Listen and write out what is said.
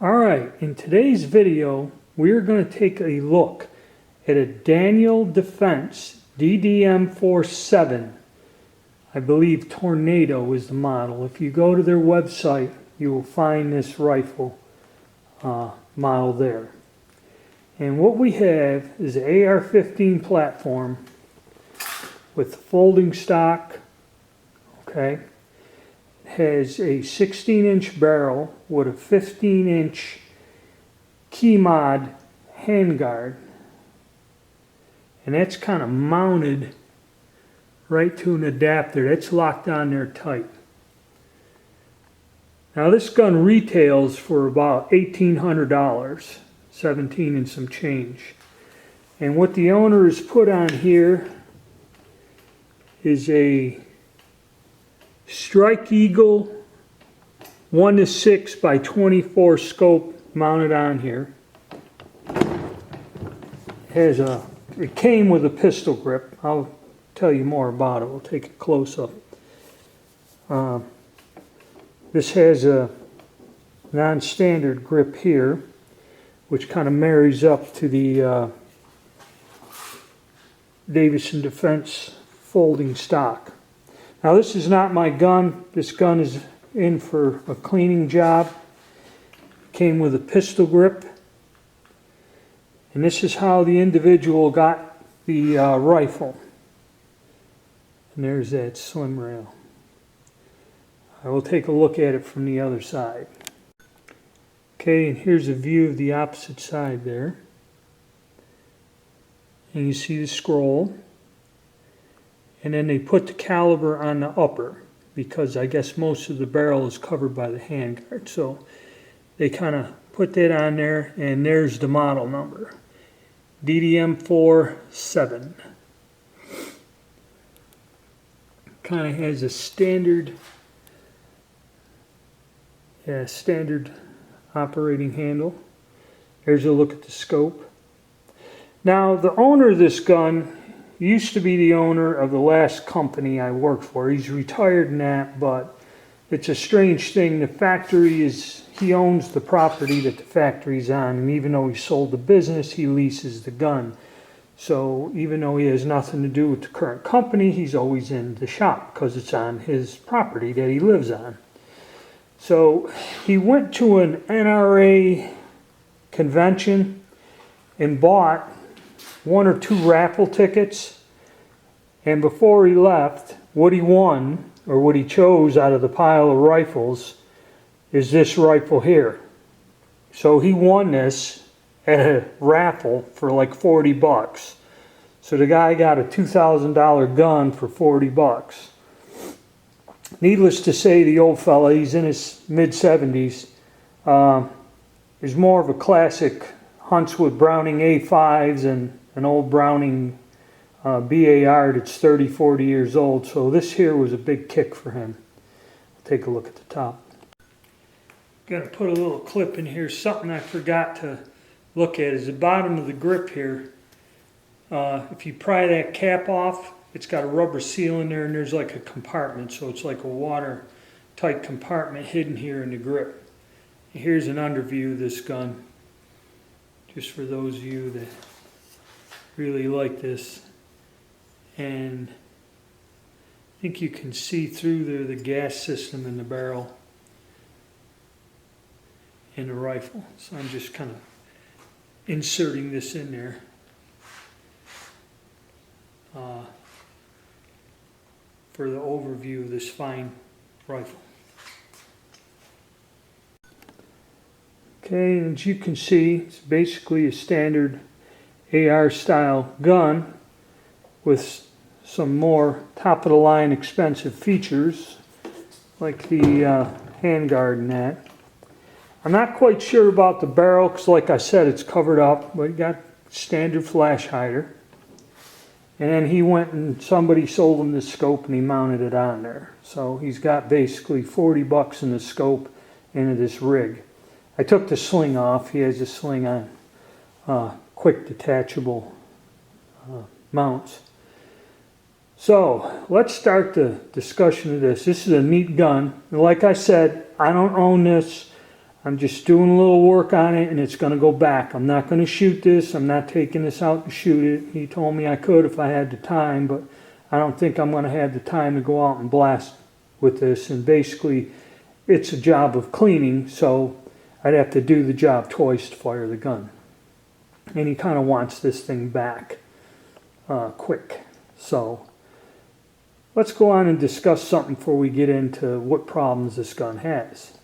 Alright, in today's video we are going to take a look at a Defence DDM4 V11 I believe Tornado is the model. If you go to their website you will find this rifle model there. And what we have is an AR-15 platform with folding stock. Okay, it has a 16-inch barrel with a 15-inch key mod handguard, and that's kind of mounted right to an adapter. That's locked on there tight. Now this gun retails for about $1,800, 17 and some change. And what the owner has put on here is a Strike Eagle 1:6 by 24 scope mounted on here. It came with a pistol grip. I'll tell you more about it. We'll take a close up. This has a non-standard grip here, which kind of marries up to the Defence folding stock. Now this is not my gun. This gun is in for a cleaning job. Came with a pistol grip. And this is how the individual got the rifle. And there's that slim rail. I will take a look at it from the other side. Okay, and here's a view of the opposite side there. And you see the scroll. And then they put the caliber on the upper because I guess most of the barrel is covered by the handguard. So they kind of put that on there, and there's the model number. DDM4 V11. Kind of has a standard operating handle. There's a look at the scope. Now the owner of this gun used to be the owner of the last company I worked for. He's retired in that, but it's a strange thing. The factory he owns the property that the factory's on, and even though he sold the business, he leases the gun. So even though he has nothing to do with the current company, he's always in the shop because it's on his property that he lives on. So he went to an NRA convention and bought 1 or 2 raffle tickets, and before he left, what he won, or what he chose out of the pile of rifles, is this rifle here. So he won this at a raffle for like 40 bucks. So the guy got a $2,000 gun for 40 bucks. Needless to say, the old fella, he's in his mid-70s, is more of a classic, hunts with Browning A5s and an old Browning BAR that's 30, 40 years old. So this here was a big kick for him. Take a look at the top. Got to put a little clip in here. Something I forgot to look at is the bottom of the grip here. If you pry that cap off, it's got a rubber seal in there, and there's like a compartment, so it's like a watertight compartment hidden here in the grip. Here's an underview of this gun, just for those of you that really like this. And I think you can see through there the gas system in the barrel and the rifle. So I'm just kind of inserting this in there. For the overview of this fine rifle. Okay, and as you can see, it's basically a standard AR style gun with some more top of the line expensive features like the handguard and that. I'm not quite sure about the barrel because like I said, it's covered up, but you got standard flash hider. And then he went and somebody sold him the scope and he mounted it on there. So he's got basically 40 bucks in the scope into this rig. I took the sling off. He has a sling on Quick-Detachable Mounts. So let's start the discussion of this. This is a neat gun. And like I said, I don't own this. I'm just doing a little work on it and it's going to go back. I'm not going to shoot this. I'm not taking this out to shoot it. He told me I could if I had the time, but I don't think I'm going to have the time to go out and blast with this. And basically, it's a job of cleaning, so I'd have to do the job twice to fire the gun. And he kind of wants this thing back quick. So let's go on and discuss something before we get into what problems this gun has.